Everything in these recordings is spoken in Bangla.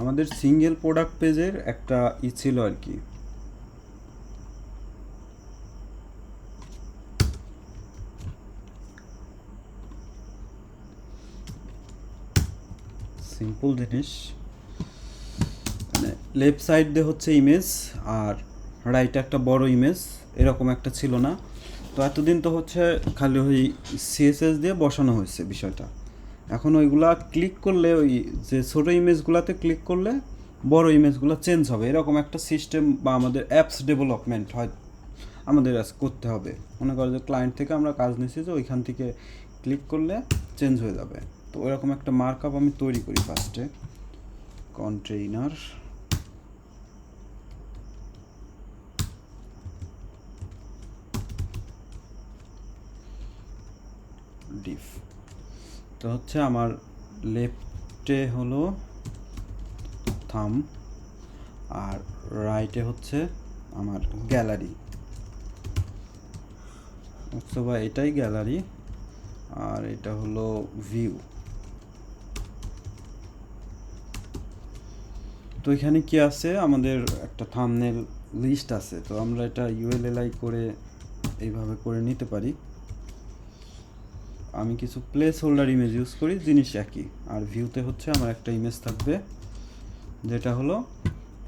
আমাদের সিঙ্গেল প্রোডাক্ট পেজের একটা ছিল আর কি। সিম্পল জিনিস, মানে লেফট সাইড দিয়ে হচ্ছে ইমেজ আর রাইটে একটা বড় ইমেজ, এরকম একটা ছিল না। তো এতদিন তো হচ্ছে খালি ওই সিএসএস দিয়ে বসানো হয়েছে বিষয়টা। এখন ওইগুলা ক্লিক করলে, ওই যে ছোটো ইমেজগুলোতে ক্লিক করলে বড় ইমেজগুলো চেঞ্জ হবে, এরকম একটা সিস্টেম বা আমাদের অ্যাপস ডেভেলপমেন্ট হয় আমাদের আজ করতে হবে। মনে করো যে ক্লায়েন্ট থেকে আমরা কাজ নিচ্ছি, যে ওইখান থেকে ক্লিক করলে চেঞ্জ হয়ে যাবে। তো ওইরকম একটা মার্কআপ আমি তৈরি করি ফার্স্টে। কন্টেইনার ডিফ, তো হচ্ছে আমার লেফটে হলো থাম আর রাইটে হচ্ছে আমার গ্যালারি, অথবা এটাই গ্যালারি আর এটা হলো ভিউ। তো এখানে কি আছে, আমাদের একটা থাম্বনেল লিস্ট আছে। তো আমরা এটা ইউএলএলআই করে এইভাবে করে নিতে পারি। আমি কিছু প্লেস হোল্ডার ইমেজ ইউজ করি, জিনিস একই। আর ভিউতে হচ্ছে আমার একটা ইমেজ থাকবে, যেটা হলো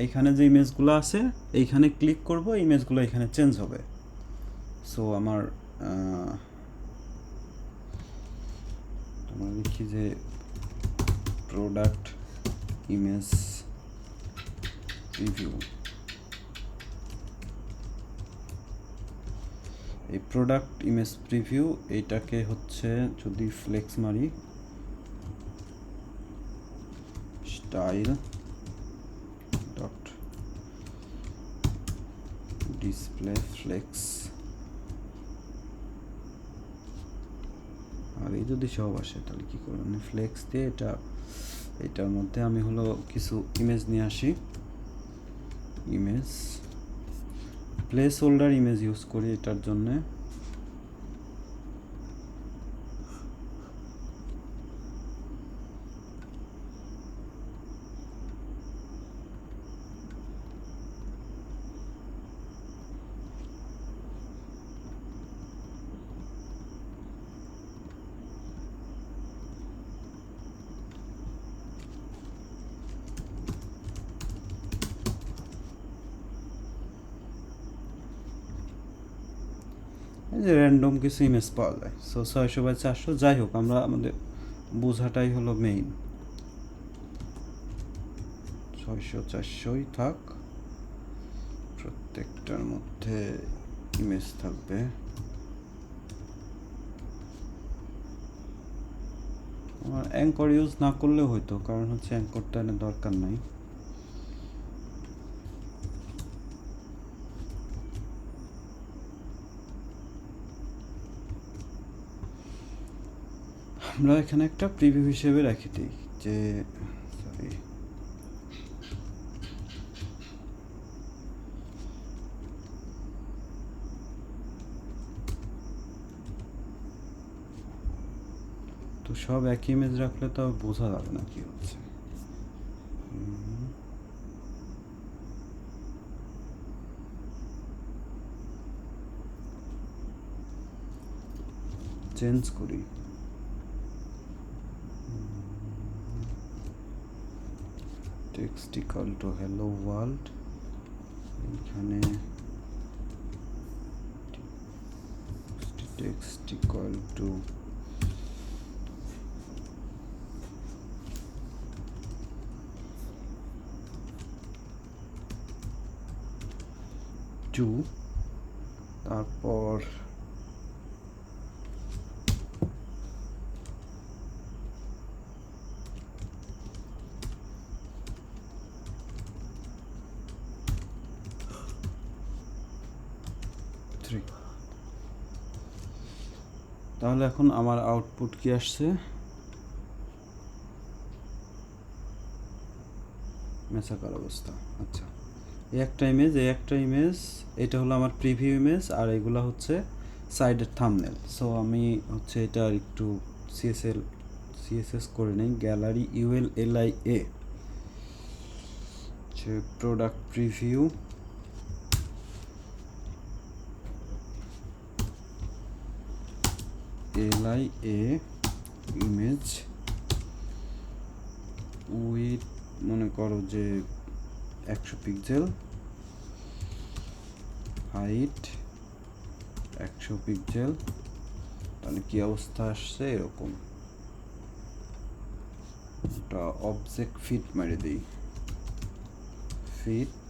এইখানে যে ইমেজগুলো আছে এইখানে ক্লিক করব, ইমেজগুলো এখানে চেঞ্জ হবে। সো আমার আমরা লিখি যে প্রোডাক্ট ইমেজ রিভিউ। এই প্রোডাক্ট ইমেজ প্রিভিউ এইটাকে হচ্ছে যদি ফ্লেক্স মারি, স্টাইল ডট ডিসপ্লে ফ্লেক্স, আর এই যদি সব আসে তাহলে কী করবো, মানে ফ্লেক্স দিয়ে এটার মধ্যে আমি হলো কিছু ইমেজ নিয়ে আসি। Image place holder image use করি এটার জন্যে। এই যে র্যান্ডম কিছু ইমেজ পাওয়া যায়। সো 600x400, যাই হোক আমরা আমাদের বোঝাটাই হলো মেইন। 600-400ই থাক, প্রত্যেকটার মধ্যে ইমেজ থাকবে। আমার অ্যাঙ্কর ইউজ না করলেও হয়তো, কারণ হচ্ছে অ্যাঙ্করটা এনে দরকার নাই। আমরা এখানে একটা প্রিভিউ হিসেবে রাখি দিই যে সরি তো সব একই ইমেজ রাখলে তো বোঝা যাবে না কি হচ্ছে। চেঞ্জ করি, text equal to hello world, এখানে টেক্সট ইকুয়াল টু টু, তারপর তাহলে এখন আমার আউটপুট কি আসছে, মেসাকার অবস্থা। আচ্ছা, এই একটা ইমেজ, এটা হলো আমার প্রিভিউ ইমেজ, আর এগুলো হচ্ছে সাইডের থাম্বনেল। সো আমি হচ্ছে এটা একটু সিএসএস করে নেই, গ্যালারি ULLIA হচ্ছে product preview, LIA image with মনে করো যে 100 পিক্সেল, হাইট 100 পিক্সেল। তাহলে কি অবস্থা আসছে এরকম। এটা অবজেক্ট ফিট মেরে দিই, ফিট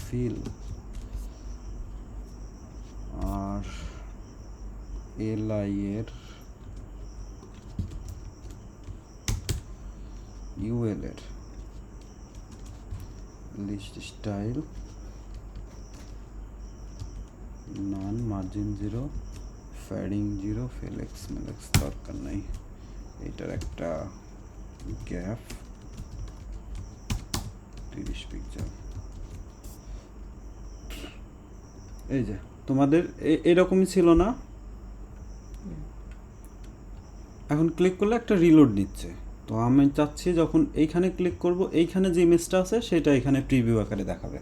ফিল, আর LI এর UL এর লিস্ট স্টাইল নান, মার্জিন 0, ফ্যাডিং 0, ফ্লেক্স মেলেক্স দরকার নাই। এটার একটা গ্যাপ 30 পিক্সেল। এই যে তোমাদের এরকমই ছিল না? এখন ক্লিক করলে একটা রিলোড নিচ্ছে। তো আমি চাচ্ছি যখন এইখানে ক্লিক করব, এইখানে যে ইমেজটা আছে সেটা এখানে প্রিভিউ আকারে দেখাবে।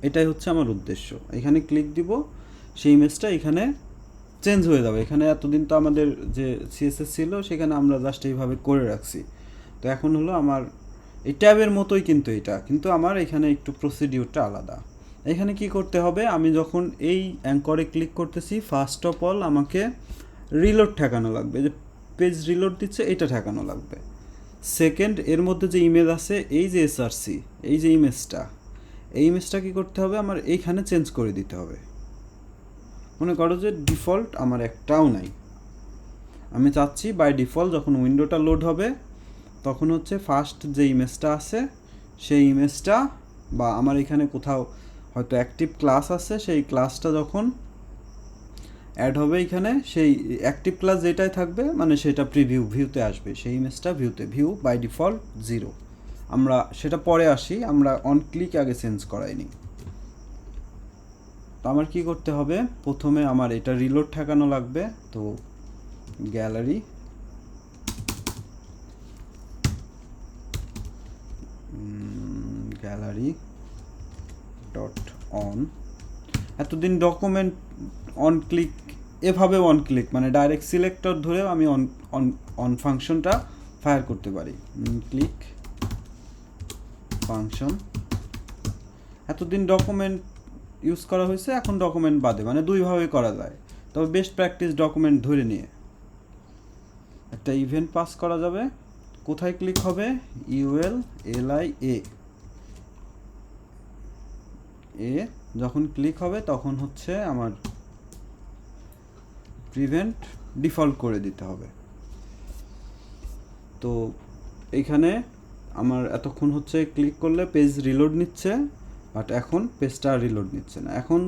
এটাই হচ্ছে আমার উদ্দেশ্য। এখানে ক্লিক দিব, সেই ইমেজটা এখানে চেঞ্জ হয়ে যাবে। এখানে এতদিন তো আমাদের যে CSS ছিল সেখানে আমরা জাস্ট এইভাবে করে রাখছি। তো এখন হলো আমার এই ট্যাবের মতোই কিন্তু এটা, কিন্তু আমার এখানে একটু প্রসিডিউরটা আলাদা। এখানে কি করতে হবে, আমি যখন এই অ্যাঙ্করে ক্লিক করতেছি, ফার্স্ট অফ অল আমাকে রিলোড ঠেকানো লাগবে, যে পেজ রিলোড দিচ্ছে এটা ঠেকানো লাগবে। সেকেন্ড, এর মধ্যে যে ইমেজ আছে, এই যে SRC, এই যে ইমেজটা, এই ইমেজটা কী করতে হবে, আমার এইখানে চেঞ্জ করে দিতে হবে। মনে করো যে ডিফল্ট আমার একটাও নাই, আমি চাচ্ছি বাই ডিফল্ট যখন উইন্ডোটা লোড হবে তখন হচ্ছে ফার্স্ট যে ইমেজটা আছে সেই ইমেজটা, বা আমার এখানে কোথাও হয়তো অ্যাক্টিভ ক্লাস আছে, সেই ক্লাসটা যখন অ্যাড হবে এখানে, সেই অ্যাক্টিভ ক্লাস যেটাই থাকবে মানে সেটা প্রিভিউ ভিউতে আসবে, সেই ইমেজটা ভিউতে, ভিউ বাই ডিফল্ট 0। আমরা সেটা পরে আসি, আমরা অন ক্লিক আগে চেঞ্জ করাইনি। তো আমার কি করতে হবে, প্রথমে আমার এটা রিলোড ঠেকানো লাগবে। তো গ্যালারি ডট অন, এতদিন ডকুমেন্ট অন ক্লিক, এভাবে অন ক্লিক মানে ডাইরেক্ট সিলেক্টর ধরেও আমি অন অন অন ফাংশনটা ফায়ার করতে পারি। ক্লিক ফাংশন, এতদিন ডকুমেন্ট ইউজ করা হয়েছে, এখন ডকুমেন্ট বাদে, মানে দুইভাবে করা যায়। তবে বেস্ট প্র্যাকটিস ডকুমেন্ট ধরে নিয়ে একটা ইভেন্ট পাস করা যাবে। কোথায় ক্লিক হবে, UL LIA যখন ক্লিক হবে তখন হচ্ছে আমার প্রিভেন্ট ডিফল্ট করে দিতে হবে। তো এইখানে আমার এতক্ষণ হচ্ছে ক্লিক করলে পেজ রিলোড নিচ্ছে, বাট এখন পেজটা রিলোড নিচ্ছে না। এখন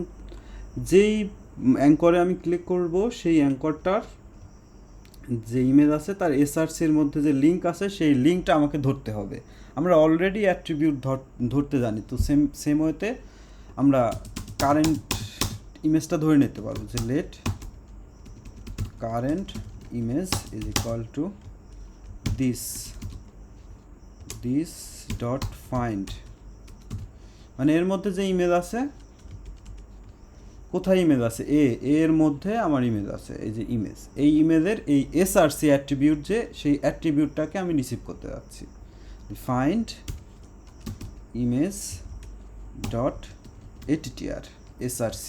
যেই অ্যাঙ্করে আমি ক্লিক করব সেই অ্যাঙ্করটার যে ইমেজ আছে তার SRCর মধ্যে যে লিঙ্ক আছে সেই লিঙ্কটা আমাকে ধরতে হবে। আমরা অলরেডি অ্যাট্রিবিউট ধরতে জানি, তো সেম ওয়েতে আমরা কারেন্ট ইমেজটা ধরে নিতে পারবো, যে let current image is equal to this dot find, মানে এর মধ্যে যে ইমেজ আছে, কোথায় ইমেজ আছে, এর মধ্যে আমার ইমেজ আছে, এই যে ইমেজ, এই ইমেজের এই SRC অ্যাট্রিবিউট, যে সেই অ্যাট্রিবিউটটাকে আমি রিসিভ করতে যাচ্ছি। Find image dot attr SRC,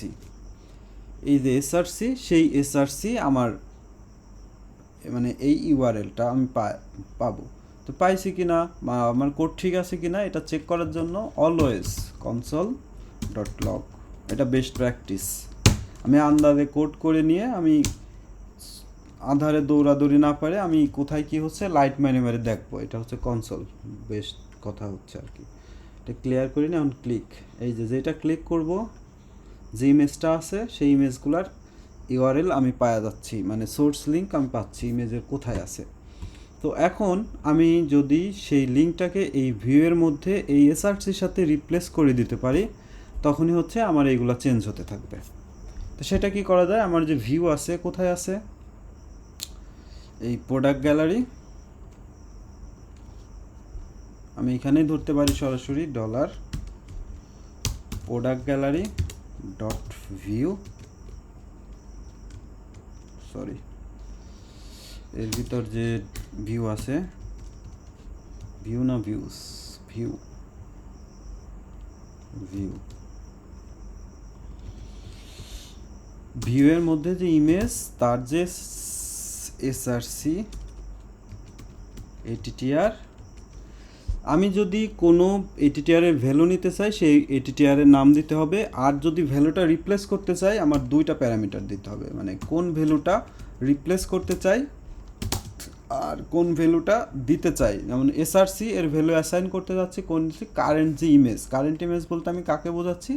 এই যে SRC, সেই SRC আমার মানে এই URLটা আমি পাবো। তো পাইছি কিনা বা আমার কোড ঠিক আছে কিনা এটা চেক করার জন্য অলওয়েজ console.log, এটা বেস্ট প্র্যাকটিস। আমি আন্দাজে কোড করে নিয়ে আমি আধারে দৌড়াদৌড়ি না পারে আমি কোথায় কি হচ্ছে লাইট মেরে মেরে দেখবো, এটা হচ্ছে কনসোল, বেস্ট কথা হচ্ছে আর কি। এটা ক্লিয়ার করি না, এখন ক্লিক, এই যে যেটা ক্লিক করব যে ইমেজটা আছে সেই ইমেজগুলার URL আমি পাওয়া যাচ্ছি, মানে সোর্স লিঙ্ক আমি পাচ্ছি ইমেজের কোথায় আছে। তো এখন আমি যদি সেই লিঙ্কটাকে এই ভিউয়ের মধ্যে এই SRCর সাথে রিপ্লেস করে দিতে পারি, তখনই হচ্ছে আমার এইগুলো চেঞ্জ হতে থাকবে। তো সেটা কি করা যায়, আমার যে ভিউ আছে কোথায় আছে, এই প্রোডাক্ট গ্যালারি, আমি এখানেই ধরতে পারি সরাসরি dollar product gallery dot view, sorry এর ভিতর যে ভিউ আছে, ভিউ না ভিউস, ভিউ ভিউ ভিউয়ের মধ্যে যে ইমেজ তার যে এসআরসি এটিটিআর, আমি যদি কোনো এটিটিআরের ভ্যালু নিতে চাই সেই এটিটিআরের নাম দিতে হবে, আর যদি ভ্যালুটা রিপ্লেস করতে চাই আমার দুইটা প্যারামিটার দিতে হবে, মানে কোন ভ্যালুটা রিপ্লেস করতে চাই আর কোন ভ্যালুটা দিতে চাই। যেমন এসআরসি এর ভ্যালু অ্যাসাইন করতে যাচ্ছি কোন কারেন্ট যে ইমেজ, কারেন্ট ইমেজ বলতে আমি কাকে বোঝাচ্ছি,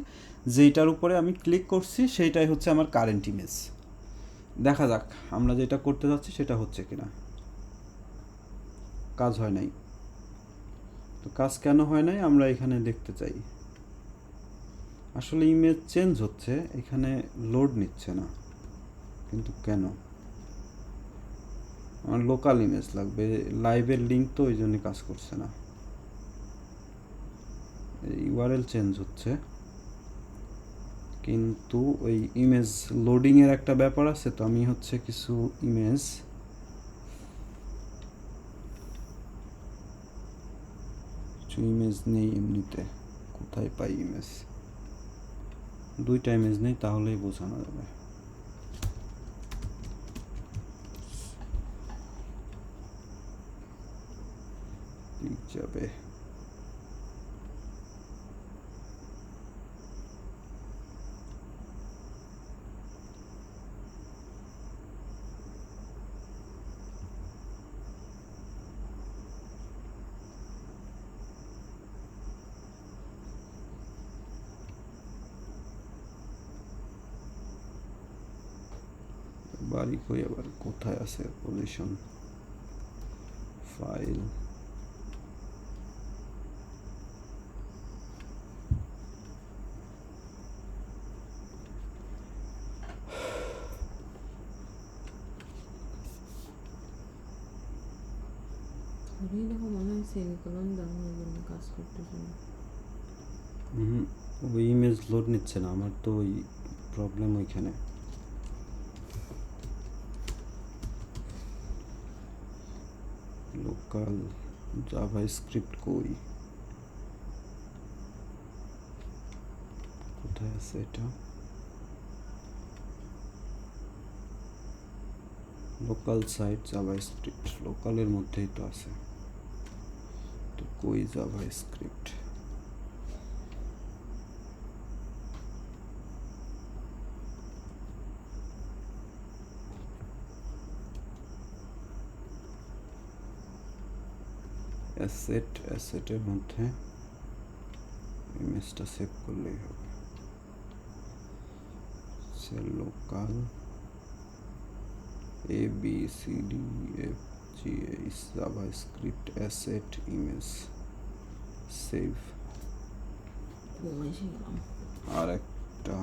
যেইটার উপরে আমি ক্লিক করছি সেইটাই হচ্ছে আমার কারেন্ট ইমেজ। দেখা যাক আমরা যেটা করতে যাচ্ছি সেটা হচ্ছে কিনা। কাজ হয় নাই, তো কাজ কেন হয় নাই আমরা এখানে দেখতে চাই। আসলে ইমেজ চেঞ্জ হচ্ছে, এখানে লোড নিচ্ছে না, কিন্তু কেন? আমার লোকাল ইমেজ লাগবে, লাইভের লিঙ্ক তো ওই জন্য কাজ করছে না। ইউআরএল চেঞ্জ হচ্ছে, কিন্তু ওই ইমেজ লোডিংয়ের একটা ব্যাপার আছে, তো আমি হচ্ছে কিছু ইমেজ নেই এমনিতে, কোথায় পাই ইমেজ? দুইটা ইমেজ নেই, তাহলেই বোঝানো যাবে। যাবে বাড়ি কই, আবার কোথায় আছে পজিশন ফাইল? ওই ইমেজ লোড নিচ্ছে না আমার, তো ওই প্রবলেম ওইখানে। লোকাল জাভাস্ক্রিপ্ট কই, কোথায় আছে এটা? লোকাল সাইট জাভাস্ক্রিপ্ট, লোকালের মধ্যেই তো আছে, তো কই জাভাস্ক্রিপ্ট? অ্যাসেটের মধ্যে ইমেজটা সেভ করলেই হবে। Local ABCDEFGH JavaScript asset image save. আর একটা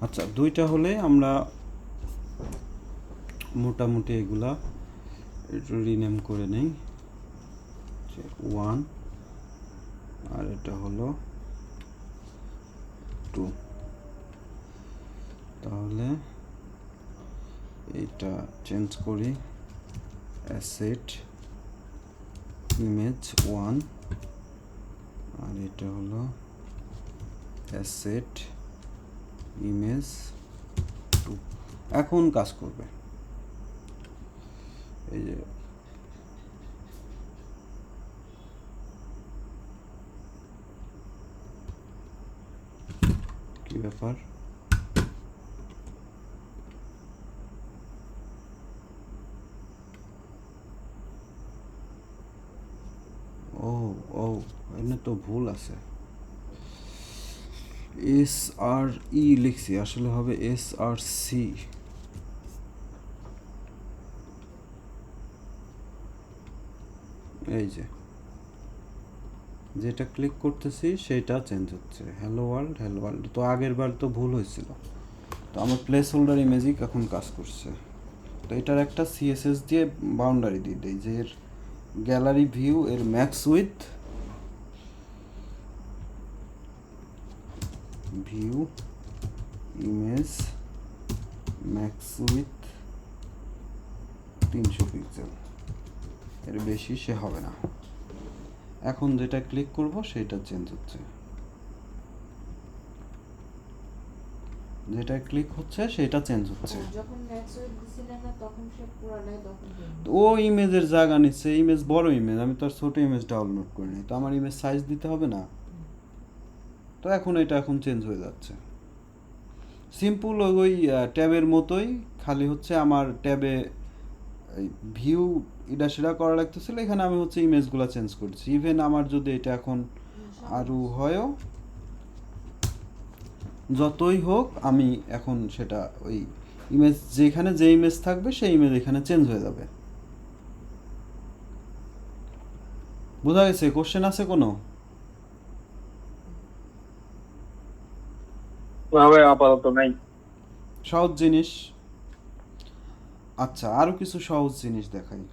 আচ্ছা, দুইটা হলে আমরা মোটামুটি এগুলা একটু রিনেম করে নেই, 1 আর এটা হলো 2। তাহলে এটা চেঞ্জ করি, অ্যাসেট ইমেজ 1 আর এটা হলো অ্যাসেট ইমেজ 2। এখন কাজ করবে। এই যে কি ব্যাপার, ও ও এখানে তো ভুল আছে, SRE লিখছি, আসলে হবে SRC। এই যে যেটা ক্লিক করতেছি সেটা চেঞ্জ হচ্ছে, হ্যালো ওয়ার্ল্ড হ্যালো ওয়ার্ল্ড। তো আগের বার তো ভুল হয়েছিল, তো আমার প্লেস হোল্ডার ইমেজিক এখন কাজ করছে। তো এটার একটা সিএসএস দিয়ে বাউন্ডারি দিয়ে দেই যে এর গ্যালারি ভিউ এর max with view image max with 300 pixel, এর বেশি সে হবে না। এখন যেটা ক্লিক করব সেটা চেঞ্জ হচ্ছে, যেটা ক্লিক হচ্ছে সেটা চেঞ্জ হচ্ছে। যখন ম্যাক্স ওয়েট দিছিলেন না তখন সে পুরাটাই তখন ও ইমেজের জায়গা নিচ্ছে, ইমেজ বড় ইমেজ, আমি তো আর ছোট ইমেজ ডাউনলোড করিনি, তো আমার ইমেজ সাইজ দিতে হবে না। তো এখন এটা এখন চেঞ্জ হয়ে যাচ্ছে, সিম্পল ওই ট্যাবের মতোই, খালি হচ্ছে আমার ট্যাবে ভিউ এটা সেটা করা লাগতেছিল, এখানে আমি হচ্ছে ইমেজগুলো চেঞ্জ করছি। ইভেন আমার যদি এটা এখন আরও হয়ও যতই হোক আমি এখন সেটা ওই ইমেজ যেখানে যে ইমেজ থাকবে সেই ইমেজ এখানে চেঞ্জ হয়ে যাবে। বোঝা গেছে? কোশ্চেন আছে কোনো? আপাতত নাই। সহজ জিনিস। আচ্ছা, আরো কিছু সহজ জিনিস দেখাই।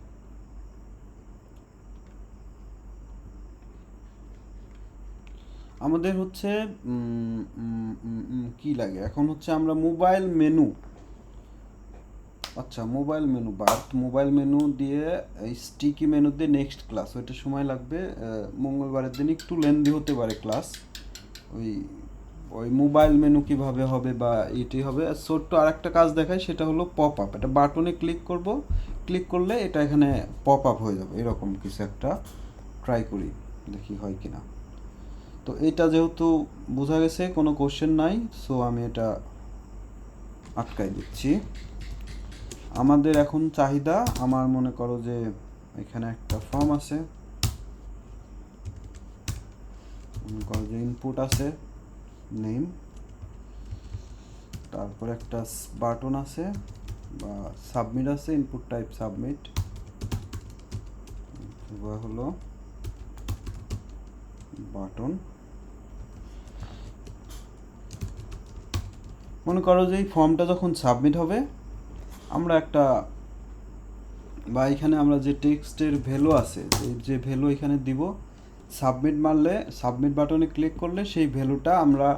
আমাদের হচ্ছে কি লাগে এখন হচ্ছে আমরা মোবাইল মেনু, আচ্ছা মোবাইল মেনু বাদ, মোবাইল মেনু দিয়ে স্টিকি মেনু দিয়ে নেক্সট ক্লাস, ওইটা সময় লাগবে। মঙ্গলবারের দিন একটু লেন্দি হতে পারে ক্লাস। ওই ওই মোবাইল মেনু কিভাবে হবে বা এটি হবে। আর ছোট্ট আর একটা কাজ দেখায়, সেটা হলো পপ আপ। এটা বাটনে ক্লিক করব, ক্লিক করলে এটা এখানে পপ আপ হয়ে যাবে, এরকম কিছু একটা ট্রাই করি, দেখি হয় কিনা। তো এটা যেহেতু বোঝা গেছে কোনো কোশ্চেন নাই, সো আমি এটা আটকাই দিচ্ছি। আমাদের এখন চাহিদা, আমার মনে করো যে এখানে একটা ফর্ম আছে, মনে করো যে ইনপুট আছে নেম, তারপর একটা বাটন আছে বা সাবমিট আছে, ইনপুট টাইপ সাবমিট, হলো বাটন। মনে করো যে এই ফর্মটা যখন সাবমিট হবে, আমরা একটা বা এখানে আমরা যে টেক্সটের ভ্যালু আছে, যে ভ্যালু এখানে দিব, সাবমিট মারলে, সাবমিট বাটনে ক্লিক করলে সেই ভ্যালুটা আমরা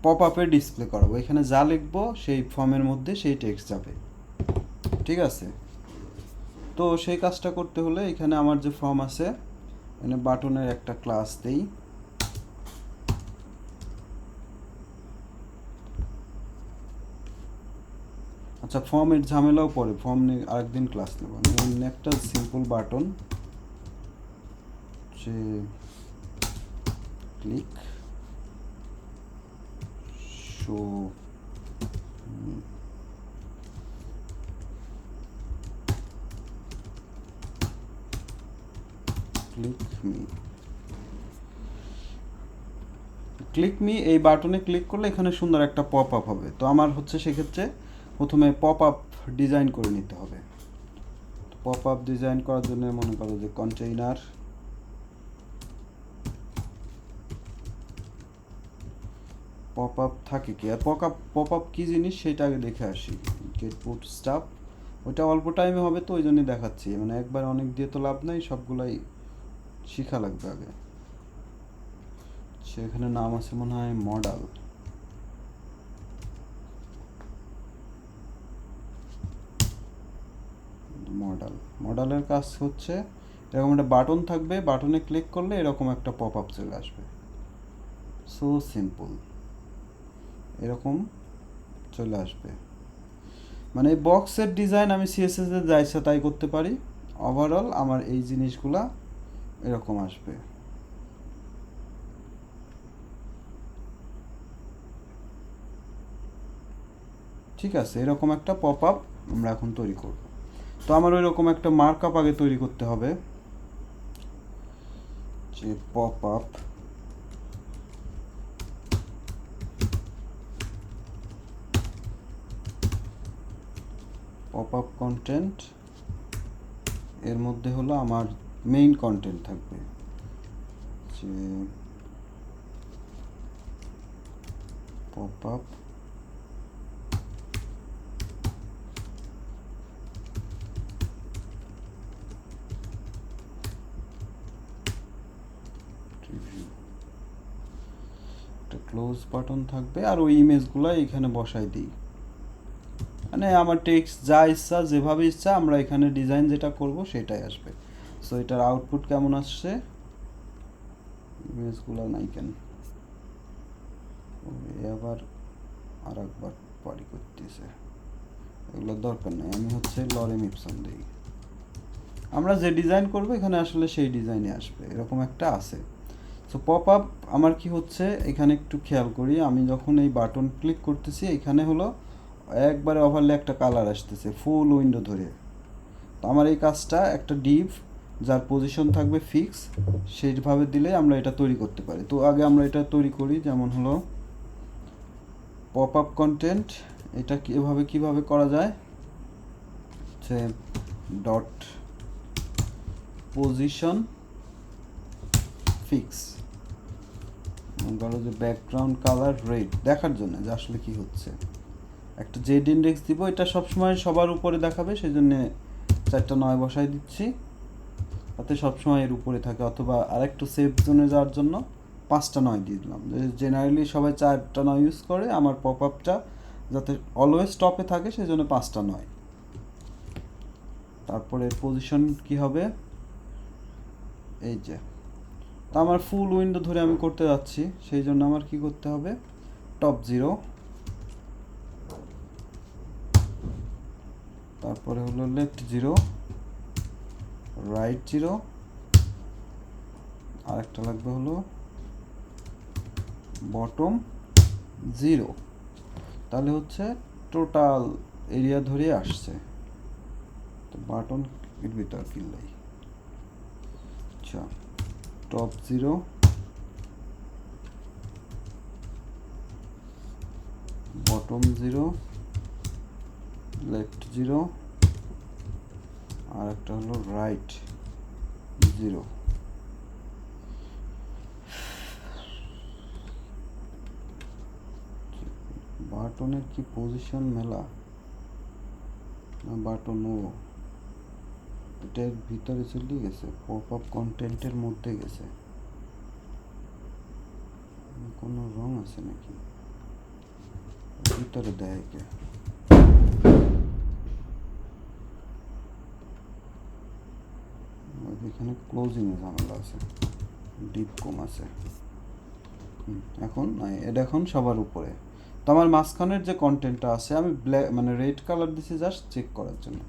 পপ আপে ডিসপ্লে করাবো। এখানে যা লিখবো সেই ফর্মের মধ্যে সেই টেক্সট যাবে, ঠিক আছে? তো সেই কাজটা করতে হলে এখানে আমার যে ফর্ম আছে, এখানে বাটনের একটা ক্লাস দেই। আচ্ছা, ফর্মের ঝামেলাও পড়ে, ফর্ম নিয়ে আরেকদিন ক্লাস নেব। একটা সিম্পল বাটন, যে ক্লিক শো ক্লিক মি, এই বাটনে ক্লিক করলে এখানে সুন্দর একটা পপ আপ হবে। তো আমার হচ্ছে সেক্ষেত্রে প্রথমে পপ আপ ডিজাইন করে নিতে হবে। পপ আপ ডিজাইন করার জন্য মনে করো যে কন্টেইনার, পপ আপ থাকে কি, আর পপ আপ কী জিনিস সেটা আগে দেখে আসি। গেট পুট স্টাফ, ওইটা অল্প টাইমে হবে তো ওই জন্যই দেখাচ্ছি, মানে একবার অনেক দিয়ে তো লাভ নাই, সবগুলাই শেখা লাগবে আগে। সেখানে নাম আছে মনে হয় মডেল, মডেলের কাজ হচ্ছে এরকম একটা বাটন থাকবে, বাটনে ক্লিক করলে এরকম একটা পপ আপ চলে আসবে। সো সিম্পল, এরকম চলে আসবে। মানে এই বক্সের ডিজাইন আমি সিএসএস এ যা ইচ্ছা তাই করতে পারি। ওভারঅল আমার এই জিনিসগুলা এরকম আসবে। ঠিক আছে, এরকম একটা পপ আপ আমরা এখন তৈরি করব। তো আমার ওই রকম একটা মার্কআপ আগে তৈরি করতে হবে, যে পপ আপ কন্টেন্ট, এর মধ্যে হলো আমার মেইন কন্টেন্ট থাকবে, যে পপ আপ ক্লোজ বাটন থাকবে আর ওই ইমেজগুলো এখানে বসাই দিই। মানে আমার টেক্সট যা ইচ্ছা যেভাবে ইচ্ছা আমরা এখানে ডিজাইন যেটা করব সেটাই আসবে। সো এটার আউটপুট কেমন আসছে, ইমেজগুলো নাই কেন, আবার আর একবার পারি করতেছে, এগুলোর দরকার নেই, আমি হচ্ছে লরেম ইপসন দিই। আমরা যে ডিজাইন করব এখানে আসলে সেই ডিজাইনে আসবে, এরকম একটা আছে। সো পপ আপ আমার কি হচ্ছে এখানে একটু খেয়াল করি, আমি যখন এই বাটন ক্লিক করতেছি এখানে হলো একবারে ওভারলে একটা কালার আসতেছে ফুল উইন্ডো ধরে। তো আমার এই কাজটা একটা ডিভ যার পজিশন থাকবে ফিক্স সেইভাবে দিলে আমরা এটা তৈরি করতে পারি। তো আগে আমরা এটা তৈরি করি, যেমন হলো পপ আপ কন্টেন্ট, এটা কিভাবে করা যায়, হচ্ছে ডট পজিশন ফিক্স, ধরো যে ব্যাকগ্রাউন্ড কালার রেড দেখার জন্য যে আসলে কি হচ্ছে, একটা জেড ইন্ডেক্স দিব, এটা সবসময় সবার উপরে দেখাবে সেই জন্য 4টা 9 বসাই দিচ্ছি, তাতে সবসময় এর উপরে থাকে। অথবা আরেকটু সেফ জোনে যাওয়ার জন্য 5টা 9 দিয়ে দিলাম, জেনারেলি সবাই 4টা 9 ইউজ করে, আমার পপ আপটা যাতে অলওয়েজ টপে থাকে সেই জন্য 5টা 9। তারপরে পজিশন কি হবে, এই যে, তো আমার ফুল উইন্ডো ধরে আমি করতে যাচ্ছি সেই জন্য আমার কি করতে হবে, টপ 0, তারপরে হলো লেফট 0, রাইট 0, আর একটা লাগবে হলো বটম 0, তাহলে হচ্ছে টোটাল এরিয়া ধরে আসছে। তো বাটন এর ভিতর কিনলাই, আচ্ছা টপ 0, বটম 0, লেফট 0, আর একটা হলো রাইট 0। বাটনের কি পজিশন মেলা না, বাটন ও এটার ভিতরে চলে গেছে, পপ আপ কন্টেন্টের মধ্যে গেছে, কোনো রং আছে নাকি ভিতরে দেয় কে, এখানে ক্লোজিং এ ঝামেলা আছে, ডিপ কম আছে। এখন এটা এখন সবার উপরে। তো আমার মাঝখানের যে কন্টেন্টটা আছে আমি ব্ল্যাক মানে রেড কালার দিছি জাস্ট চেক করার জন্য।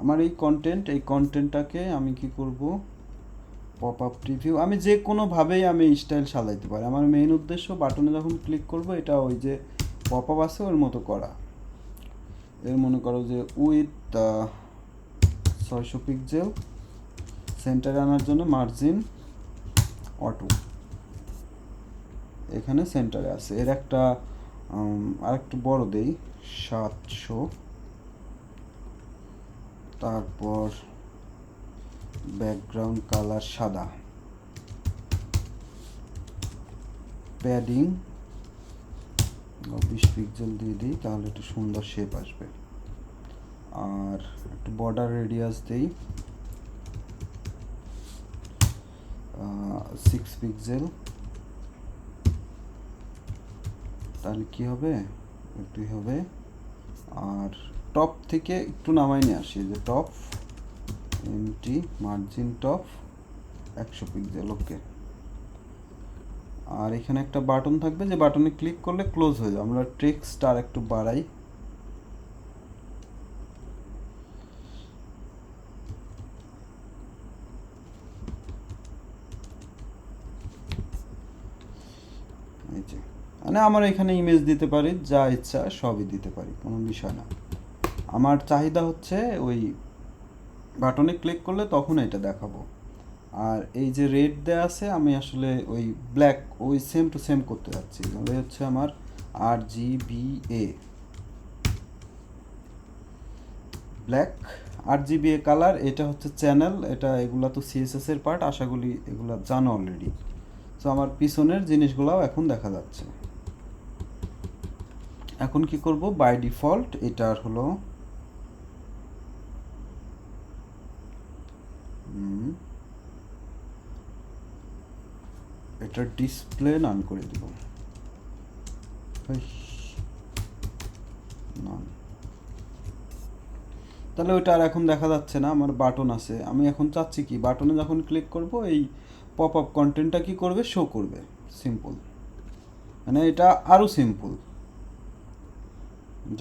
আমার এই কন্টেন্টটাকে আমি কি করব, পপ আপ প্রিভিউ, আমি যে কোনোভাবেই আমি স্টাইল সাজাইতে পারি। আমার মেইন উদ্দেশ্য বাটনে যখন ক্লিক করব এটা ওই যে পপ আপ আছে ওর মতো করা। এর মনে করো যে উইথ 600 পিক্সেল, সেন্টারে আনার জন্য মার্জিন অটো, এখানে সেন্টারে আছে, এর একটা আরেকটু বড় দেই 700, তারপর ব্যাকগ্রাউন্ড কালার সাদা, প্যাডিং 20 পিক্সেল দিয়ে দিই তাহলে একটু সুন্দর শেপ আসবে, আর একটু বর্ডার রেডিয়াস দেই 6 পিক্সেল, তাহলে কি হবে একটুই হবে। আর টপ থেকে একটু নামাই নিয়ে আসি, যে top MT margin top 100 pixel, okay. আর এখানে একটা বাটন থাকবে, যে বাটনে ক্লিক করলে ক্লোজ হয়ে যাবে, আমরা টেক্সট আর একটু বাড়াই, এই যে, মানে আমার এখানে ইমেজ দিতে পারি, যা ইচ্ছা সবই দিতে পারি, কোনো বিষয় না। আমার চাহিদা হচ্ছে ওই বাটনে ক্লিক করলে তখন এটা দেখাবো। আর এই যে রেড দেয়া আছে আমি আসলে ওই ব্ল্যাক ওই সেম টু সেম করতে যাচ্ছি, তাহলে হচ্ছে আমার RGBA ব্ল্যাক, RGBA কালার, এটা হচ্ছে চ্যানেল, এটা এগুলা তো CSS এর পার্ট, আশা করি এগুলা জানো অলরেডি। সো আমার পিছনের জিনিসগুলাও এখন দেখা যাচ্ছে। এখন কি করব, বাই ডিফল্ট এটার হলো এটা ডিসপ্লে নান করে দিব, none। তাহলে ওইটা আর এখন দেখা যাচ্ছে না, আমার বাটন আছে। আমি এখন চাচ্ছি কি, বাটনে যখন ক্লিক করব এই পপ আপ কন্টেন্টটা কি করবে, শো করবে। সিম্পল, মানে এটা আরও সিম্পল।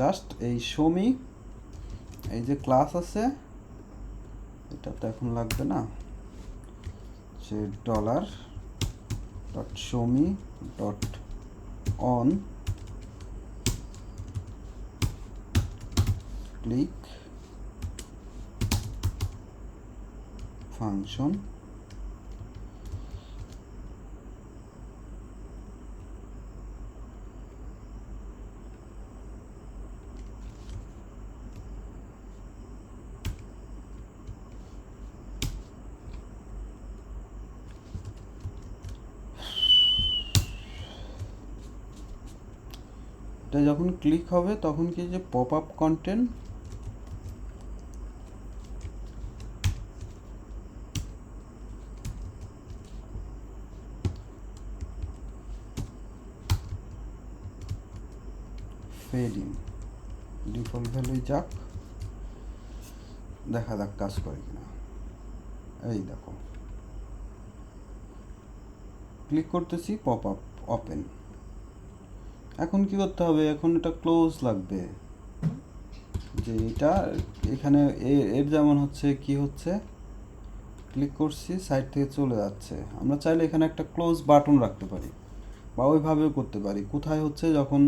জাস্ট এই শো মি, এই যে ক্লাস আছে এটা তো এখন লাগবে না, যে dollar dot show me dot on click function এটা যখন ক্লিক হবে তখন কি যে pop up content fading default value যাক, দেখা যাক কাজ করে কিনা। এই দেখো ক্লিক করতেছি, পপ আপ ওপেন। এখন কি করতে হবে, এখন এটা ক্লোজ লাগবে। যে এটা এখানে এর যেমন হচ্ছে কি হচ্ছে, ক্লিক করছি সাইড থেকে চলে যাচ্ছে। আমরা চাইলে এখানে একটা ক্লোজ বাটন রাখতে পারি বা ওইভাবেও করতে পারি। কোথায় হচ্ছে যখন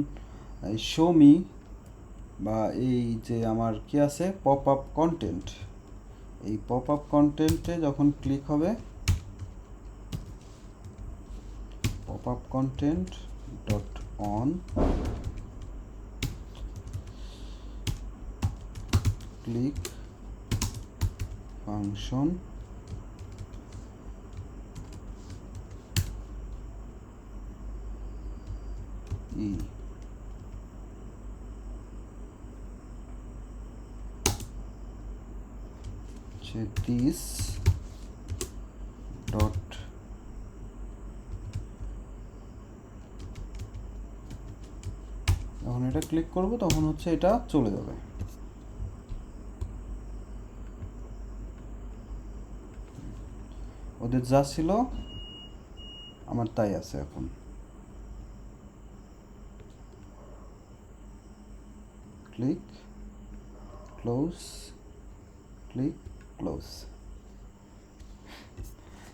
এই শো মি বা এই যে আমার কি আছে পপ আপ কন্টেন্ট, এই পপ আপ কন্টেন্টে যখন ক্লিক হবে, pop up content dot on click function E this dot যখন এটা ক্লিক করব তখন হচ্ছে এটা চলে যাবে। ওদের যা ছিল আমার তাই আছে এখন। Click close click close.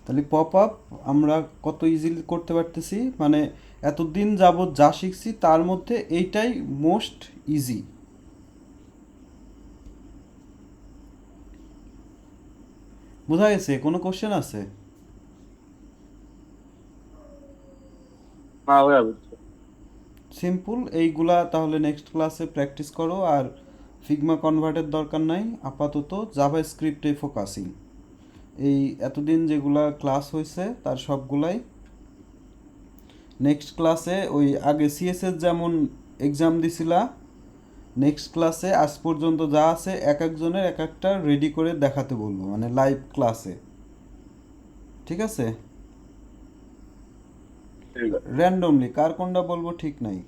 তাহলে পপ আপ আমরা কত ইজিলি করতে পারতেছি, মানে এতদিন যাবত যা শিখছি তার মধ্যে এইটাই মোস্ট ইজি। বোঝা গেছে? কোনো কোশ্চেন আছে? সিম্পল। এইগুলা তাহলে নেক্সট ক্লাসে প্র্যাকটিস করো। আর ফিগমা কনভার্টের দরকার নাই, আপাতত জাভা স্ক্রিপ্টে ফোকাসিং। এই এতদিন যেগুলা ক্লাস হয়েছে তার সবগুলাই নেক্সট ক্লাসে, ওই আগে সিএসএস যেমন এক্সাম দিছিলা, নেক্সট ক্লাসে আজ পর্যন্ত যা আছে এক একজনের এক একটা রেডি করে দেখাতে বলবো, মানে লাইভ ক্লাসে। ঠিক আছে? র্যান্ডমলি কার কোনটা বলবো ঠিক নাই।